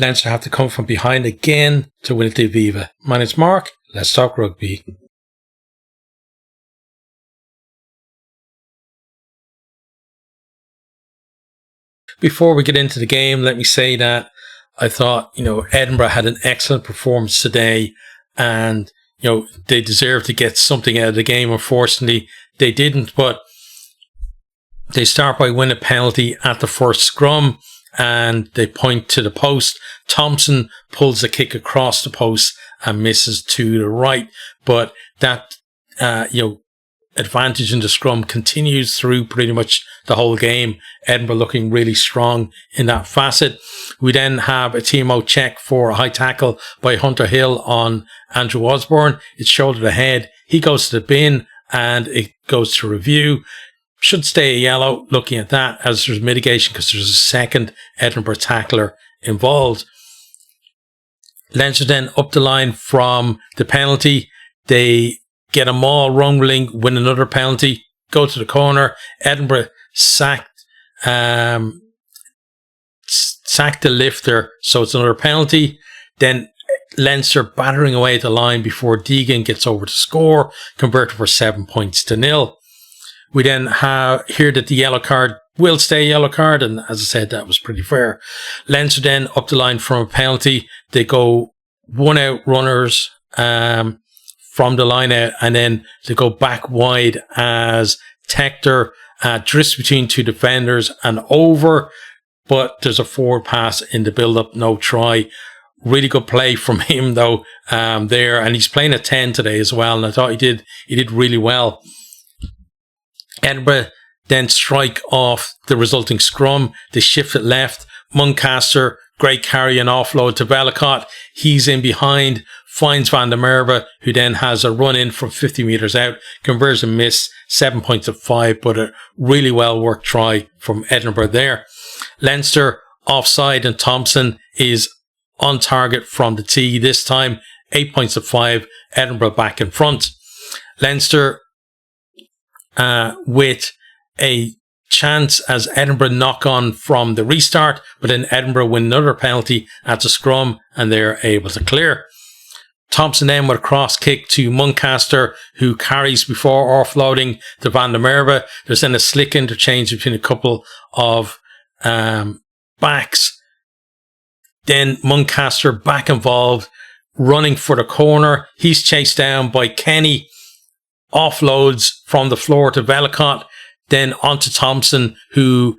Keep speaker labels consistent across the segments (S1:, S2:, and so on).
S1: Leinster have to come from behind again to win it to Viva. My name's Mark. Let's talk rugby. Before we get into the game, let me say that I thought, Edinburgh had an excellent performance today, and, they deserved to get something out of the game. Unfortunately, they didn't, but they start by winning a penalty at the first scrum, and they point to the post. Thompson pulls the kick across the post and misses to the right, but that, advantage in the scrum continues through pretty much the whole game. Edinburgh looking really strong in that facet. We then have a TMO check for a high tackle by Hunter Hill on Andrew Osborne. It's shoulder to head. He goes to the bin and it goes to review. Should stay a yellow looking at that, as there's mitigation because there's a second Edinburgh tackler involved. Leinster then up the line from the penalty. They get a maul wrangling, win another penalty, go to the corner. Edinburgh sacked the lifter, so it's another penalty. Then Leinster battering away at the line before Deegan gets over to score, converted for 7 points to 0. We then hear that the yellow card will stay a yellow card, and as I said, that was pretty fair. Leinster then up the line from a penalty. They go one out runners from the line out, and then they go back wide as Tector drifts between two defenders and over, but there's a forward pass in the build-up, no try. Really good play from him though there, and he's playing at 10 today as well, and I thought he did really well. Edinburgh then strike off the resulting scrum. They shift it left. Muncaster, great carry and offload to Velicott. He's in behind, finds Van der Merwe, who then has a run in from 50 metres out. Conversion miss, 7 points of 5, but a really well worked try from Edinburgh there. Leinster offside, and Thompson is on target from the tee this time. 8 points of 5, Edinburgh back in front. Leinster with a chance as Edinburgh knock on from the restart, but then Edinburgh win another penalty at the scrum and they're able to clear. Thompson then with a cross kick to Muncaster, who carries before offloading to Van der Merwe. There's then a slick interchange between a couple of backs. Then Muncaster back involved, running for the corner. He's chased down by Kenny, offloads from the floor to Velicott, then onto Thompson, who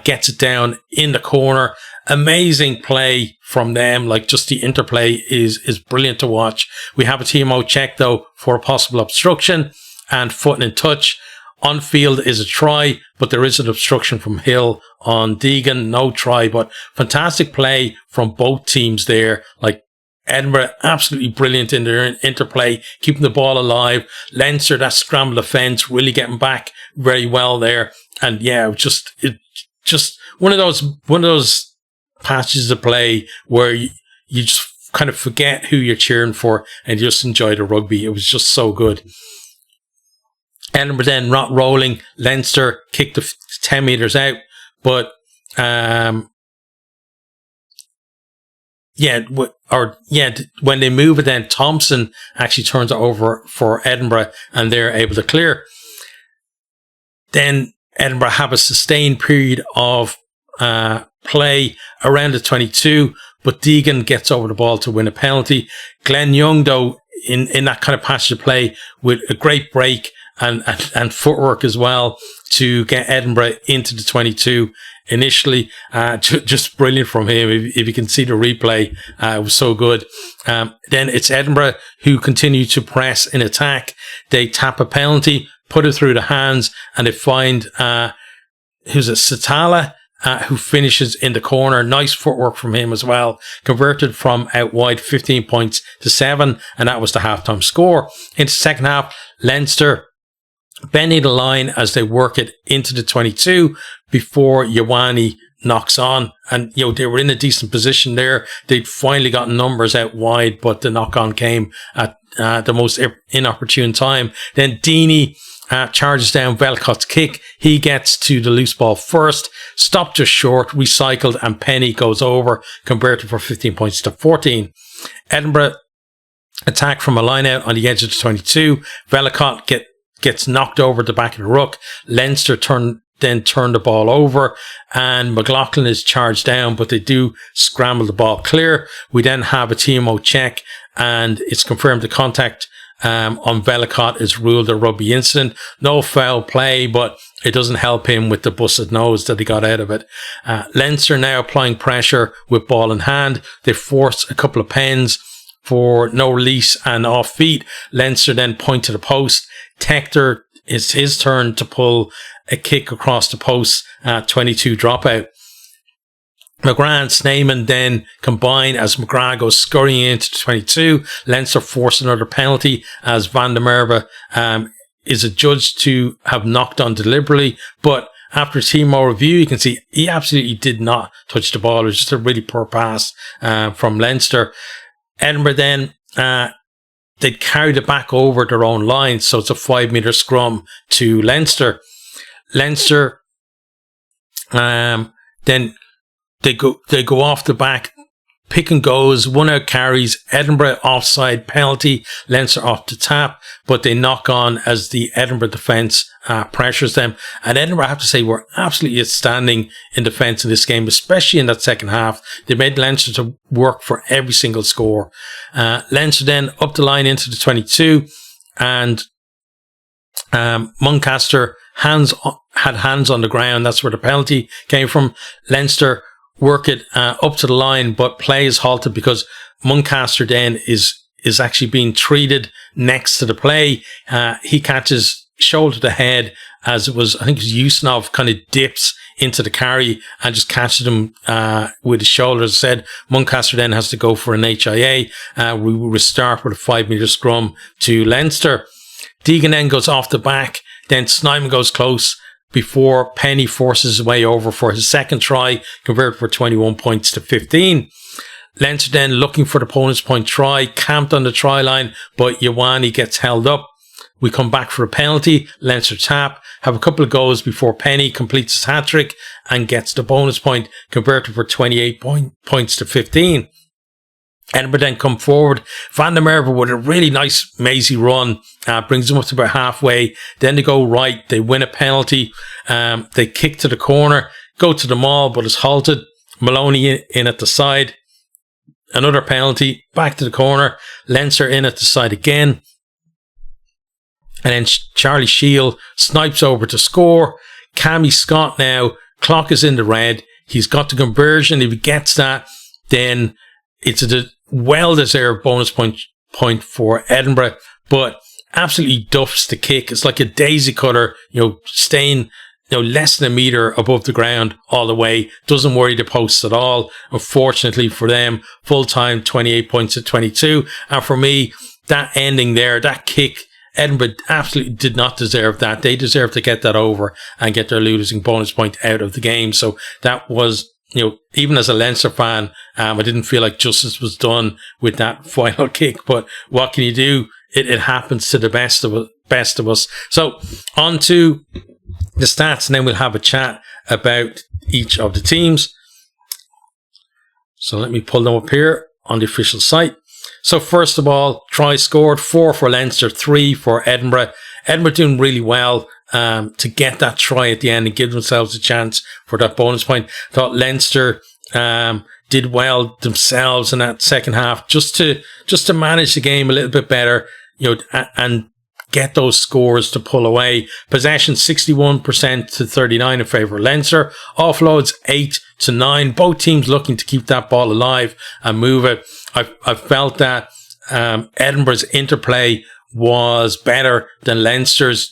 S1: gets it down in the corner. Amazing play from them. Like, just the interplay is brilliant to watch. We have a TMO check though for a possible obstruction and foot in touch. On field is a try, but there is an obstruction from Hill on Deegan. No try, but fantastic play from both teams there. Like, Edinburgh absolutely brilliant in their interplay, keeping the ball alive. Leinster, that scramble defence, really getting back very well there. And yeah, just one of those passages of play where you just kind of forget who you're cheering for and just enjoy the rugby. It was just so good. Edinburgh then not rolling. Leinster kicked the 10 metres out, but when they move it, then Thompson actually turns it over for Edinburgh and they're able to clear. Then Edinburgh have a sustained period of play around the 22, but Deegan gets over the ball to win a penalty. Glenn Young, though, in that kind of passage of play with a great break and footwork as well to get Edinburgh into the 22 initially. Just brilliant from him. If you can see the replay, it was so good. Then it's Edinburgh who continue to press in attack. They tap a penalty, put it through the hands, and they find Satala, who finishes in the corner. Nice footwork from him as well. Converted from out wide, 15 points to 7, and that was the halftime score. In the second half, Leinster bending the line as they work it into the 22 before Ioane knocks on. And, they were in a decent position there. They'd finally got numbers out wide, but the knock on came at the most inopportune time. Then Deeney charges down Velcott's kick. He gets to the loose ball first, stopped just short, recycled, and Penny goes over, converted for 15 points to 14. Edinburgh attack from a line out on the edge of the 22. Velcott gets knocked over at the back of the ruck. Leinster then turn the ball over, and McLaughlin is charged down, but they do scramble the ball clear. We then have a TMO check, and it's confirmed the contact on Velcott is ruled a rugby incident. No foul play, but it doesn't help him with the busted nose that he got out of it. Leinster now applying pressure with ball in hand. They force a couple of pens for no release and off feet. Leinster then point to the post. Tector, it's his turn to pull a kick across the post, 22 dropout. McGrath and Snyman then combine as McGrath goes scurrying into the 22. Leinster force another penalty as Van der Merwe is adjudged to have knocked on deliberately, but after TMO review, you can see he absolutely did not touch the ball. It was just a really poor pass from Leinster. Edinburgh then they carried it back over their own line, so it's a 5 metre scrum to Leinster. Leinster then they go off the back, pick and goes, 1 out carries, Edinburgh offside penalty, Leinster off the tap, but they knock on as the Edinburgh defence pressures them. And Edinburgh, I have to say, were absolutely outstanding in defence in this game, especially in that second half. They made Leinster to work for every single score. Leinster then up the line into the 22, and Muncaster had hands on the ground. That's where the penalty came from. Leinster work it up to the line, but play is halted because Muncaster then is actually being treated next to the play. He catches shoulder to head as it was, I think it was Usnov kind of dips into the carry and just catches him with his shoulders. As I said, Muncaster then has to go for an HIA. We will restart with a 5 metre scrum to Leinster. Deegan then goes off the back. Then Snyman goes close before Penny forces his way over for his second try, converted for 21 points to 15. Leinster then looking for the opponent's point try, camped on the try line, but Ioane gets held up. We come back for a penalty. Leinster tap, have a couple of goals before Penny completes his hat-trick and gets the bonus point, converted for 28 points to 15. Edinburgh then come forward. Van der Merwe with a really nice mazy run, brings them up to about halfway. Then they go right. They win a penalty. They kick to the corner, go to the maul, but is halted. Maloney in at the side. Another penalty, back to the corner. Leinster in at the side again. And then Charlie Shield snipes over to score. Cammy Scott now, clock is in the red. He's got the conversion. If he gets that, then it's a well-deserved bonus point for Edinburgh, but absolutely duffs the kick. It's like a daisy cutter, staying less than a metre above the ground all the way. Doesn't worry the posts at all. Unfortunately for them, full-time 28 points at 22. And for me, that ending there, that kick, Edinburgh absolutely did not deserve that. They deserve to get that over and get their losing bonus point out of the game. So that was, even as a Leinster fan, I didn't feel like justice was done with that final kick. But what can you do? It happens to the best of us. So on to the stats, and then we'll have a chat about each of the teams. So let me pull them up here on the official site. So first of all, try scored, 4 for Leinster, 3 for Edinburgh. Edinburgh doing really well to get that try at the end and give themselves a chance for that bonus point. Thought Leinster did well themselves in that second half, just to manage the game a little bit better, and get those scores to pull away. Possession 61% to 39 in favour of Leinster. Offloads 8 to 9. Both teams looking to keep that ball alive and move it. I felt that Edinburgh's interplay was better than Leinster's.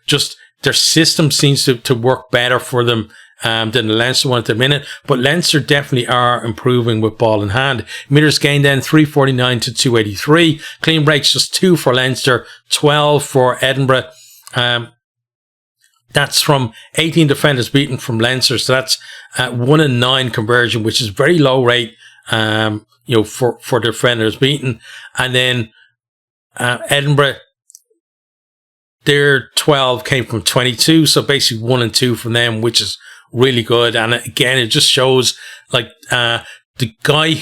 S1: Just their system seems to work better for them than the Leinster one at the minute. But Leinster definitely are improving with ball in hand. Meters gained then 349 to 283. Clean breaks just 2 for Leinster, 12 for Edinburgh. That's from 18 defenders beaten from Leinster. So that's 1 in 9 conversion, which is very low rate, for defenders beaten. And then Edinburgh their 12 came from 22. So basically 1 and 2 from them, which is really good. And again, it just shows like, the guy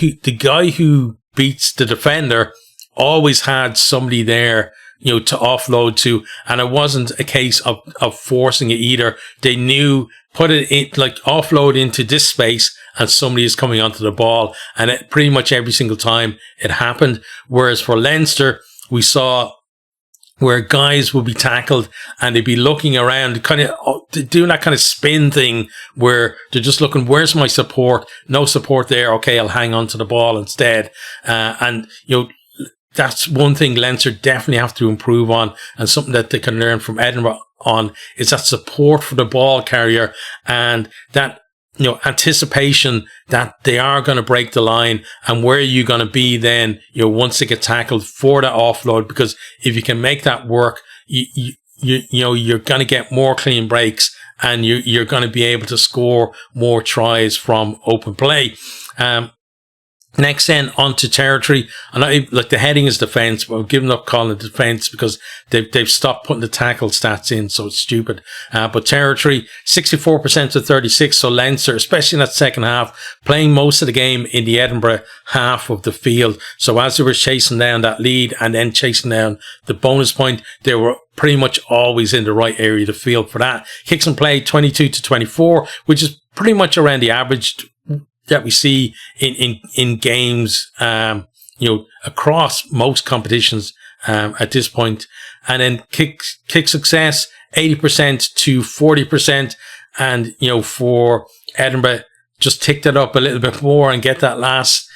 S1: who beats the defender always had somebody there, to offload to. And it wasn't a case of forcing it either. They knew, put it in, like offload into this space and somebody is coming onto the ball. And it pretty much every single time it happened. Whereas for Leinster, we saw where guys would be tackled and they'd be looking around, kind of doing that kind of spin thing where they're just looking, where's my support? No support there. Okay, I'll hang on to the ball instead. And that's one thing Leinster definitely have to improve on, and something that they can learn from Edinburgh on is that support for the ball carrier and that, anticipation that they are going to break the line, and where are you going to be then, once they get tackled for that offload, because if you can make that work, you're going to get more clean breaks and you're going to be able to score more tries from open play. Next then onto territory, and like the heading is defence, but I've given up calling it defence because they've stopped putting the tackle stats in, so it's stupid. But territory, 64% to 36, so Leinster, especially in that second half, playing most of the game in the Edinburgh half of the field. So as they were chasing down that lead and then chasing down the bonus point, they were pretty much always in the right area of the field for that. Kicks and play, 22 to 24, which is pretty much around the average that we see in games, across most competitions, at this point. And then kick success, 80% to 40%. And, for Edinburgh, just tick that up a little bit more and get that last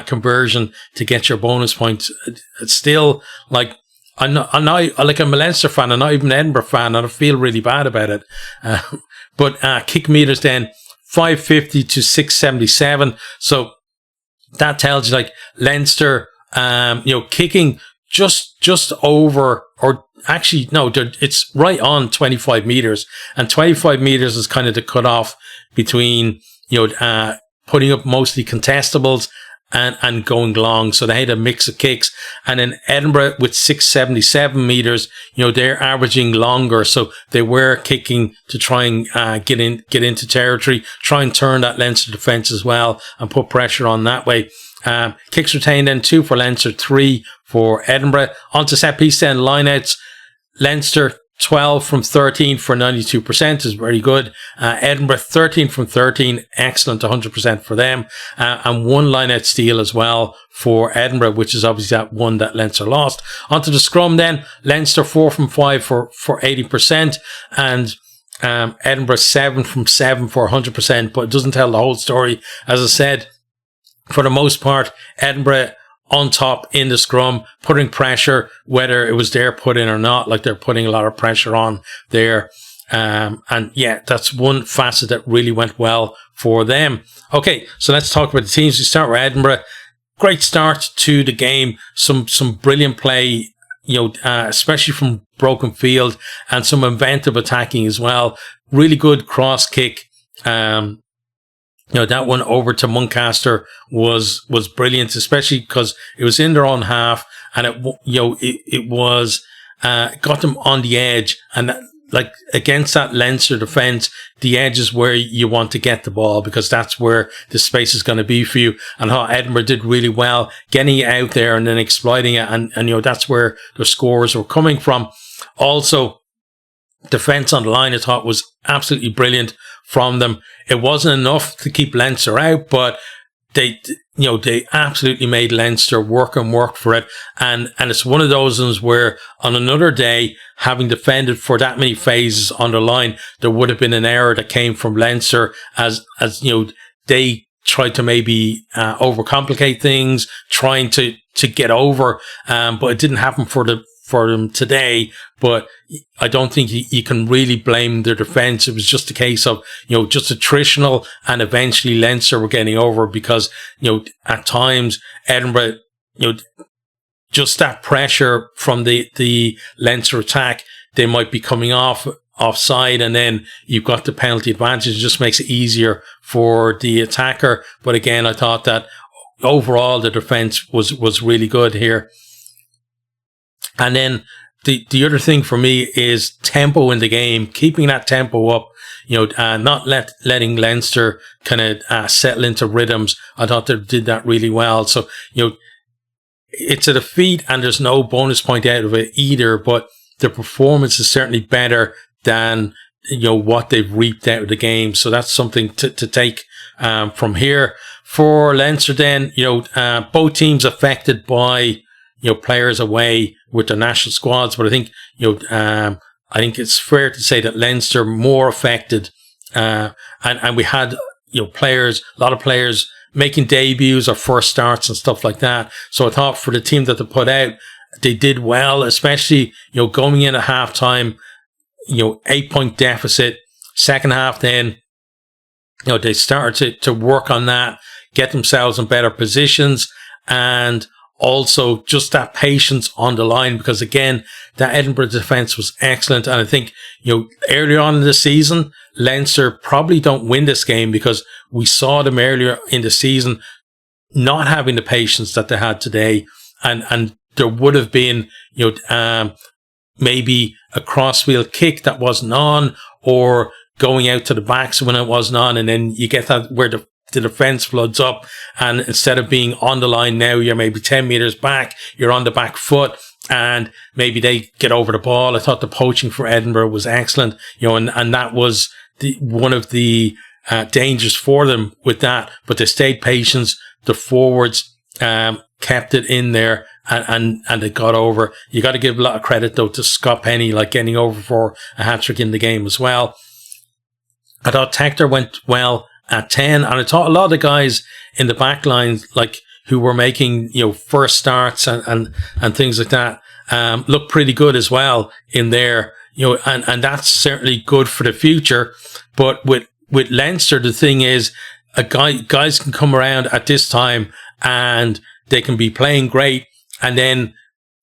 S1: conversion to get your bonus points. It's still like, I'm a Leinster fan, I'm not even an Edinburgh fan, and I feel really bad about it. But kick meters then, 550 to 677. So that tells you like Leinster, kicking just over, or actually, no, it's right on 25 meters, and 25 meters is kind of the cutoff between, putting up mostly contestables and going long. So they had a mix of kicks. And in Edinburgh with 677 meters, they're averaging longer. So they were kicking to try and get into territory, try and turn that Leinster defence as well and put pressure on that way. Kicks retained then 2 for Leinster, 3 for Edinburgh. Onto set piece then, lineouts. Leinster 12 from 13 for 92% is very good. Edinburgh 13 from 13, excellent, 100% for them. And 1 line-out steal as well for Edinburgh, which is obviously that one that Leinster lost. Onto the scrum then, Leinster 4 from 5 for 80%, and Edinburgh 7 from 7 for 100%, but it doesn't tell the whole story. As I said, for the most part, Edinburgh on top in the scrum, putting pressure, whether it was their put in or not, like they're putting a lot of pressure on there. And yeah, that's one facet that really went well for them. Okay, so let's talk about the teams. We start with Edinburgh. Great start to the game. Some brilliant play, especially from broken field, and some inventive attacking as well. Really good cross kick. That one over to Muncaster was brilliant, especially because it was in their own half, and it was got them on the edge, and like against that Leinster defence, the edge is where you want to get the ball, because that's where the space is going to be for you. And how Edinburgh did really well getting it out there and then exploiting it, and that's where the scores were coming from. Also, defence on the line, I thought, was absolutely brilliant from them. It wasn't enough to keep Leinster out, but they absolutely made Leinster work for it. And it's one of those ones where on another day, having defended for that many phases on the line, there would have been an error that came from Leinster as they tried to maybe overcomplicate things, trying to get over, but it didn't happen for them today. But I don't think you can really blame their defence. It was just a case of, just attritional, and eventually Leinster were getting over, because, at times Edinburgh, just that pressure from the Leinster attack, they might be coming offside, and then you've got the penalty advantage. It just makes it easier for the attacker. But again, I thought that overall the defence was really good here. And then the other thing for me is tempo in the game, keeping that tempo up, not letting Leinster kind of settle into rhythms. I thought they did that really well. So, it's a defeat and there's no bonus point out of it either, but the performance is certainly better than, what they've reaped out of the game. So that's something to take from here. For Leinster then, both teams affected by, players away with their national squads, but I think, I think it's fair to say that Leinster more affected, and we had, a lot of players making debuts or first starts and stuff like that. So I thought for the team that they put out, they did well, especially, going in at halftime, 8-point deficit. Second half then, they started to work on that, get themselves in better positions, and also just that patience on the line, because again, that Edinburgh defence was excellent. And I think, earlier on in the season, Leinster probably don't win this game because we saw them earlier in the season not having the patience that they had today. And there would have been, maybe a crossfield kick that wasn't on, or going out to the backs when it wasn't on. And then you get that where the defence floods up, and instead of being on the line now, you're maybe 10 metres back, you're on the back foot, and maybe they get over the ball. I thought the poaching for Edinburgh was excellent, and that was one of the dangers for them with that. But they stayed patient. The forwards kept it in there, and they got over. You got to give a lot of credit though to Scott Penny, like getting over for a hat-trick in the game as well. I thought Tector went well at 10, and I thought a lot of the guys in the back line, like who were making, first starts and things like that, looked pretty good as well in there, and that's certainly good for the future. But with Leinster, the thing is, guys can come around at this time and they can be playing great, and then,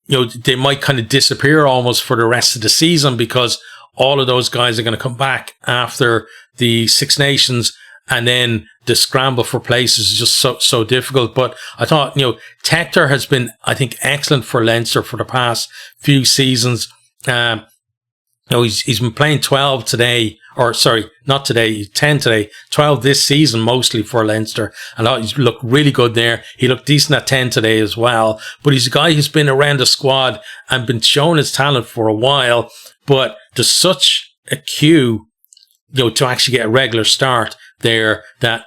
S1: they might kind of disappear almost for the rest of the season, because all of those guys are going to come back after the Six Nations. And then the scramble for places is just so difficult. But I thought, Tector has been, I think, excellent for Leinster for the past few seasons. He's been playing 12 today, or sorry, not today, 10 today, 12 this season mostly for Leinster. And I thought he looked really good there. He looked decent at 10 today as well. But he's a guy who's been around the squad and been showing his talent for a while. But there's such a queue, to actually get a regular start there that,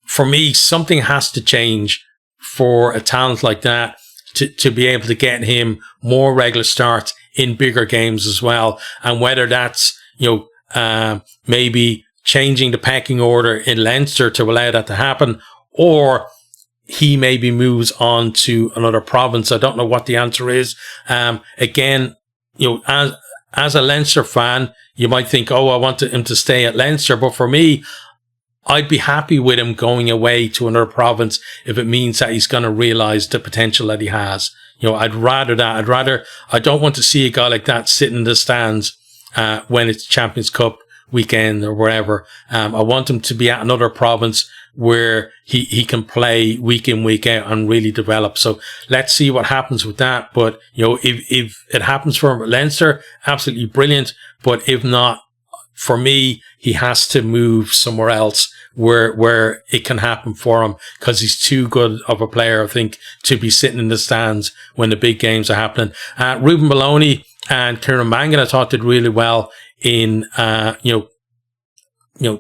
S1: for me, something has to change for a talent like that to be able to get him more regular starts in bigger games as well. And whether that's, maybe changing the pecking order in Leinster to allow that to happen, or he maybe moves on to another province. I don't know what the answer is. Again, as a Leinster fan, you might think, I want him to stay at Leinster. But for me, I'd be happy with him going away to another province if it means that he's going to realise the potential that he has. I'd rather that. I don't want to see a guy like that sitting in the stands when it's Champions Cup weekend or wherever. I want him to be at another province where he can play week in, week out and really develop. So let's see what happens with that. But, if it happens for Leinster, absolutely brilliant. But if not, for me, he has to move somewhere else where it can happen for him, because he's too good of a player, I think, to be sitting in the stands when the big games are happening. Ruben Maloney and Kieran Mangan, I thought, did really well in,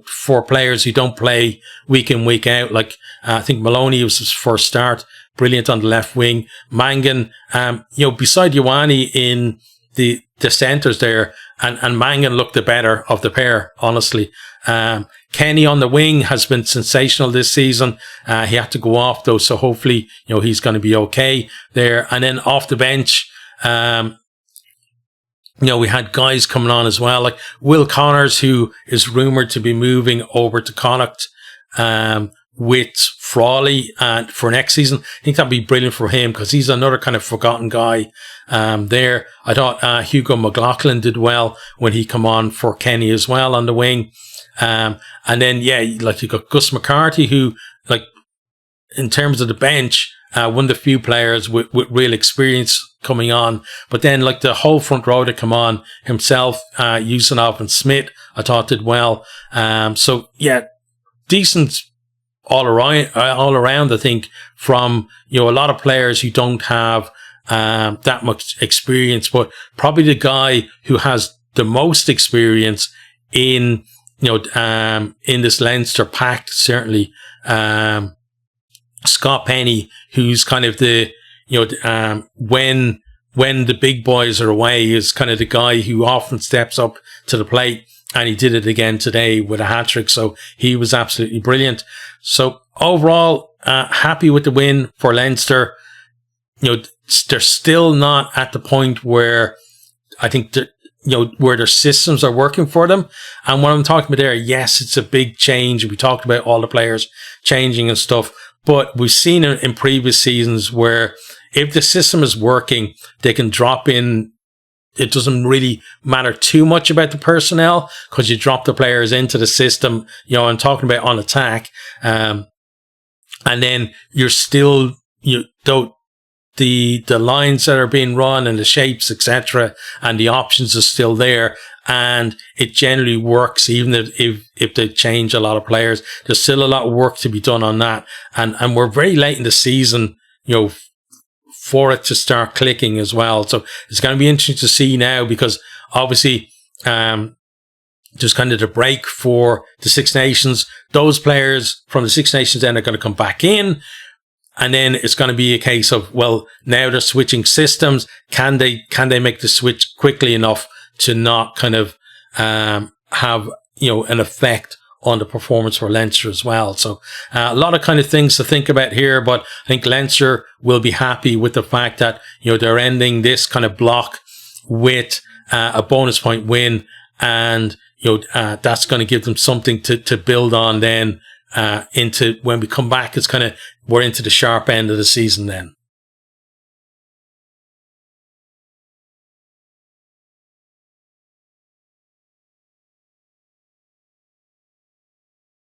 S1: for players who don't play week in, week out. Like, I think Maloney was his first start, brilliant on the left wing. Mangan, beside Ioane in the centres there, and Mangan looked the better of the pair, honestly. Kenny on the wing has been sensational this season. He had to go off though, so hopefully, he's going to be okay there. And then off the bench, we had guys coming on as well, like Will Connors, who is rumoured to be moving over to Connacht with Frawley for next season. I think that'd be brilliant for him, because he's another kind of forgotten guy there. I thought Hugo McLaughlin did well when he come on for Kenny as well on the wing. And then, like you got Gus McCarthy, who, like, in terms of the bench, one of the few players with real experience coming on. But then, like, the whole front row that come on, himself, Usmanov and Smith, I thought did well. So yeah, decent all around, I think, from, you know, a lot of players who don't have that much experience, but probably the guy who has the most experience in, you know, in this Leinster pack, certainly, Scott Penny, who's kind of the, you know, when the big boys are away, is kind of the guy who often steps up to the plate, and he did it again today with a hat-trick, so he was absolutely brilliant. So overall, happy with the win for Leinster. You know, they're still not at the point where I think that, you know, where their systems are working for them. And what I'm talking about there, yes, it's a big change. We talked about all the players changing and stuff, but we've seen it in previous seasons where if the system is working, they can drop in. It doesn't really matter too much about the personnel because you drop the players into the system. You know, I'm talking about on attack. And then you're still, the lines that are being run and the shapes, etc., and the options are still there, and it generally works even if they change a lot of players. There's still a lot of work to be done on that, and we're very late in the season, you know, for it to start clicking as well. So it's going to be interesting to see now, because obviously there's kind of the break for the Six Nations. Those players from the Six Nations then are going to come back in. And then it's going to be a case of, well, now they're switching systems. Can they make the switch quickly enough to not kind of have, you know, an effect on the performance for Leinster as well? So a lot of kind of things to think about here, but I think Leinster will be happy with the fact that, you know, they're ending this kind of block with a bonus point win, and, you know, that's going to give them something to build on then into when we come back. It's kind of, we're into the sharp end of the season then.